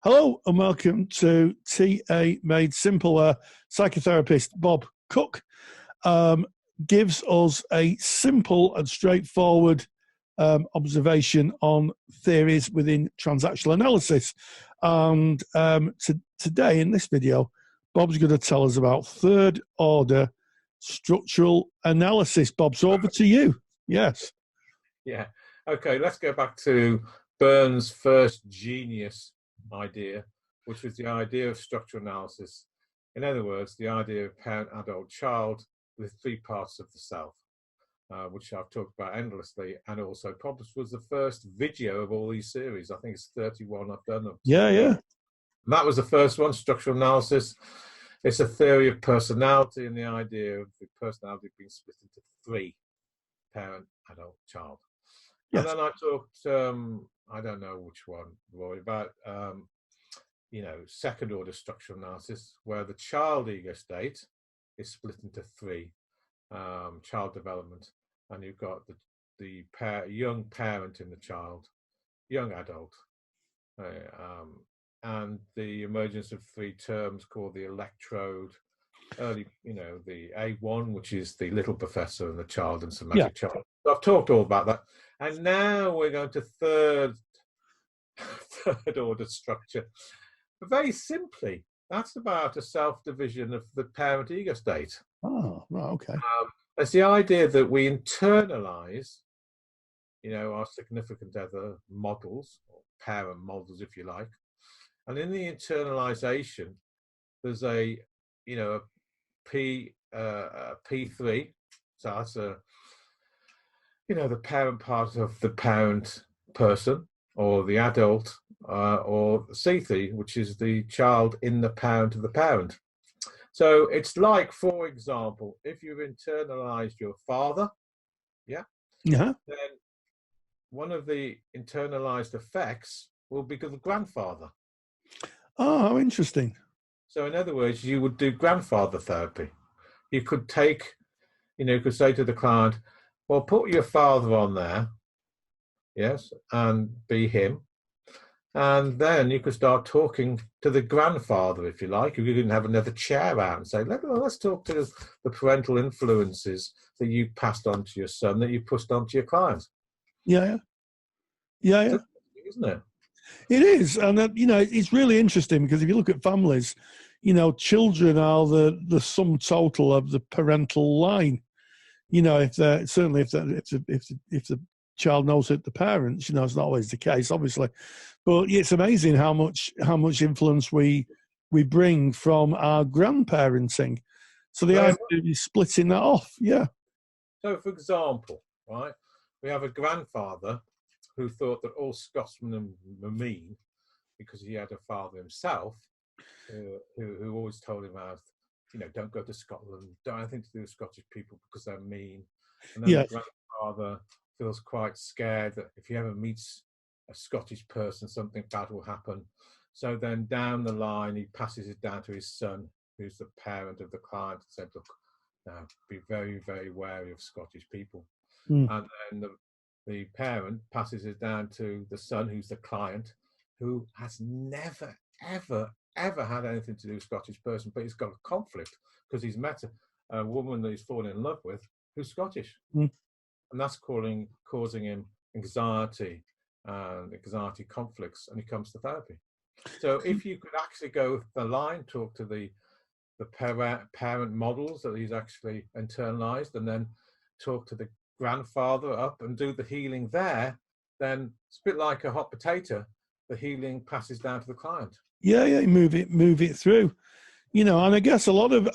Hello and welcome to TA Made Simple, where psychotherapist Bob Cooke gives us a simple and straightforward observation on theories within transactional analysis. And today in this video, Bob's going to tell us about third order structural analysis. Bob, so over to you. Yes. Yeah. Okay, let's go back to Burns' first genius idea, which was the idea of structural analysis. In other words, the idea of parent, adult, child with three parts of the self, which I've talked about endlessly, and also probably was the first video of all these series. I think it's 31 I've done them. Yeah. And that was the first one, structural analysis. It's a theory of personality and the idea of the personality being split into three: parent, adult, child. Yes. And then I talked, I don't know which one, Rory, about, second order structural analysis, where the child ego state is split into three: child development, and you've got the young parent in the child, young adult, and the emergence of three terms called the electrode, early, the A1, which is the little professor and the child and somatic child. So I've talked all about that. And now we're going to third order structure. But very simply, that's about a self-division of the parent ego state. Oh, right, okay. It's the idea that we internalize, our significant other models, or parent models, if you like. And in the internalization, there's a P3. So that's the parent part of the parent person, or the adult, or C3, which is the child in the parent of the parent. So it's like, for example, if you've internalized your father, then one of the internalized effects will be the grandfather. Oh, how interesting. So in other words, you would do grandfather therapy. You could take, you could say to the client, well, put your father on there, yes, and be him. And then you could start talking to the grandfather, if you like. You can have another chair out and say, let's talk to the parental influences that you passed on to your son, that you pushed on to your client. Yeah. Isn't it? It is. And, it's really interesting because if you look at families, children are the sum total of the parental line. If the child knows it, the parents, it's not always the case, obviously, but it's amazing how much influence we bring from our grandparenting. So the idea is splitting that off. Yeah. So, for example, right, we have a grandfather who thought that all Scotsmen were mean because he had a father himself who always told him how, don't go to Scotland, don't have anything to do with Scottish people because they're mean. And then the grandfather feels quite scared that if he ever meets a Scottish person, something bad will happen. So then down the line, he passes it down to his son, who's the parent of the client, and said, look, now be very, very wary of Scottish people. And then the parent passes it down to the son, who's the client, who has never, ever had anything to do with a Scottish person, but he's got a conflict because he's met a woman that he's fallen in love with who's Scottish. And that's causing him anxiety and anxiety conflicts, and he comes to therapy. So if you could actually go the line, talk to the parent models that he's actually internalized, and then talk to the grandfather up and do the healing there, then it's a bit like a hot potato. The healing passes down to the client. Yeah, move it through, and I guess a lot of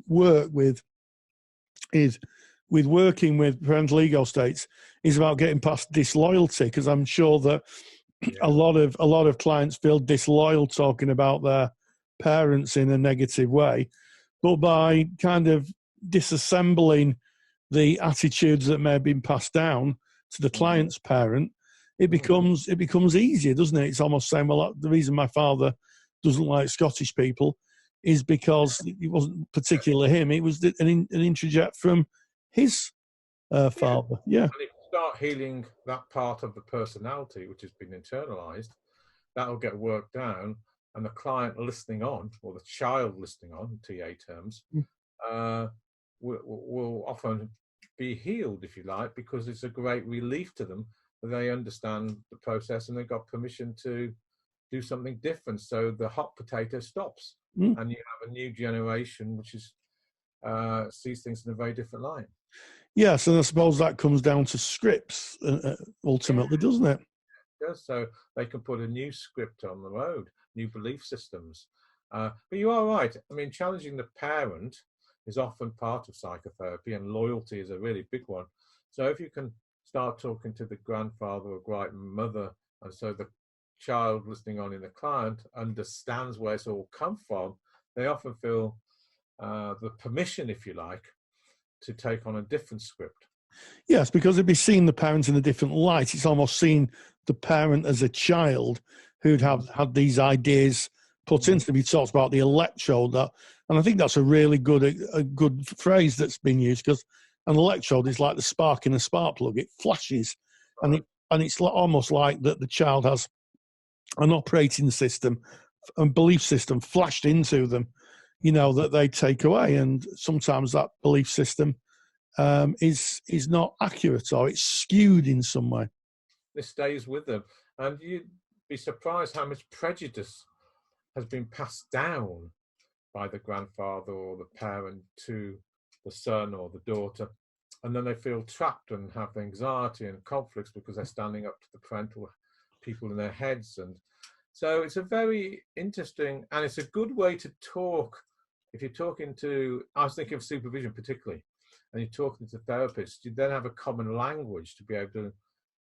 work with working with parental ego states is about getting past disloyalty, because I'm sure that a lot of clients feel disloyal talking about their parents in a negative way, but by kind of disassembling the attitudes that may have been passed down to the client's parent, it becomes easier, doesn't it? It's almost saying, well, the reason my father doesn't like Scottish people is because it wasn't particularly him. It was an interject from his father. Yeah. And if you start healing that part of the personality which has been internalized, that'll get worked down, and the client listening on, or the child listening on, TA terms, will often be healed, if you like, because it's a great relief to them that they understand the process and they've got permission to do something different. So the hot potato stops, and you have a new generation which is sees things in a very different light. Yes, and I suppose that comes down to scripts ultimately, doesn't it? Yes, so they can put a new script on the road, new belief systems. But you are right. I mean, challenging the parent is often part of psychotherapy, and loyalty is a really big one. So if you can start talking to the grandfather or grandmother, and so the child listening on in the client understands where it's all come from, they often feel the permission, if you like, to take on a different script. Yes, because it'd be seeing the parent in a different light. It's almost seeing the parent as a child who'd have had these ideas put into them. He talks about the electrode, and I think that's a really good phrase that's been used, because an electrode is like the spark in a spark plug. It flashes, and it's almost like that the child has an operating system and belief system flashed into them, that they take away, and sometimes that belief system is not accurate, or it's skewed in some way. This stays with them, and you'd be surprised how much prejudice has been passed down by the grandfather or the parent to the son or the daughter, and then they feel trapped and have anxiety and conflicts because they're standing up to the parental people in their heads. And so it's a very interesting, and it's a good way to talk. If you're talking to, I was thinking of supervision particularly, and you're talking to therapists, you then have a common language to be able to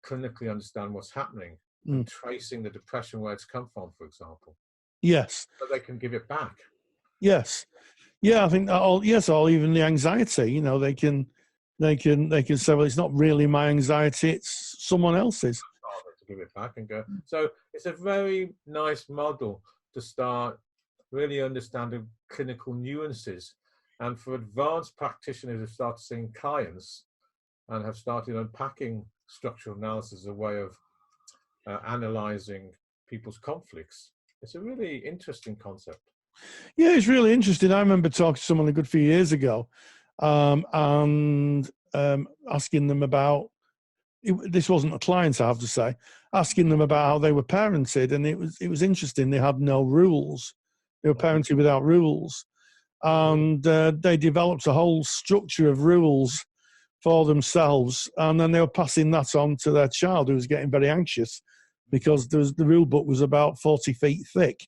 clinically understand what's happening, and tracing the depression where it's come from, for example. Yes. So they can give it back. Yes. Yeah, I think that or even the anxiety, they can say, well, it's not really my anxiety, it's someone else's. To give it back and go. So it's a very nice model to start really understanding clinical nuances. And for advanced practitioners who start seeing clients and have started unpacking structural analysis as a way of analyzing people's conflicts, it's a really interesting concept. Yeah, it's really interesting. I remember talking to someone a good few years ago and asking them about, this wasn't a client, I have to say, asking them about how they were parented, and it was interesting. They had no rules. They were parented without rules. And they developed a whole structure of rules for themselves, and then they were passing that on to their child, who was getting very anxious because the rule book was about 40 feet thick,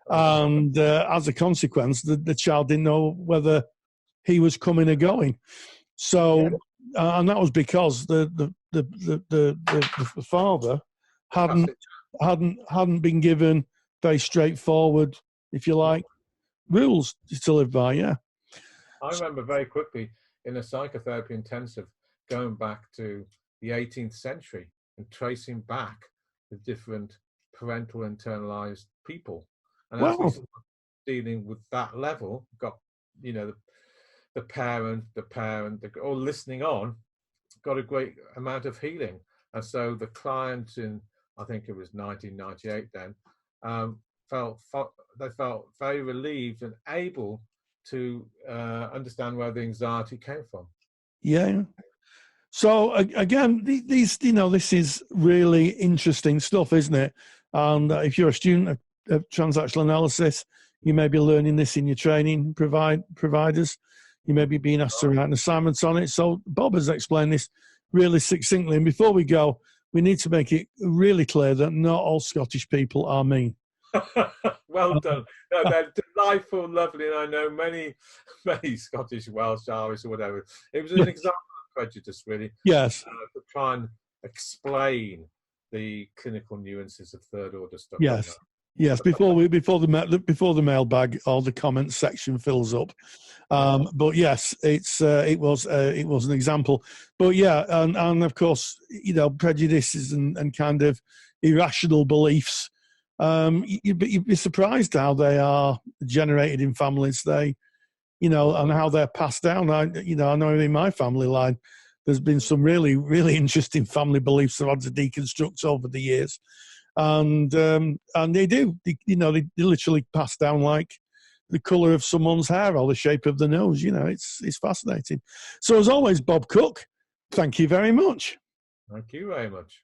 and as a consequence, the child didn't know whether he was coming or going. So, and that was because the father hadn't been given very straightforward, if you like, rules to live by. Yeah, I remember very quickly in a psychotherapy intensive going back to the 18th century and tracing back the different parental internalized people, and as we started dealing with that level, got the parent, all listening on, got a great amount of healing. And so the client in, I think it was 1998 then, felt very relieved and able to understand where the anxiety came from. Yeah. So again, these, this is really interesting stuff, isn't it? And if you're a student of transactional analysis, you may be learning this in your training providers. You may be being asked to write an assignment on it. So Bob has explained this really succinctly. And before we go, we need to make it really clear that not all Scottish people are mean. Well done. No, they're delightful, lovely, and I know many Scottish, Welsh, Irish, or whatever. It was an example of prejudice, really. Yes. To try and explain the clinical nuances of third order stuff. Yes. Yes, before the mailbag or the comments section fills up, but yes, it was an example. But yeah, and of course, prejudices and kind of irrational beliefs. You'd be surprised how they are generated in families. And how they're passed down. I know in my family line, there's been some really, really interesting family beliefs I've had to deconstruct over the years. and they do. They literally pass down like the colour of someone's hair or the shape of the nose. It's fascinating. So as always, Bob Cooke, thank you very much. Thank you very much.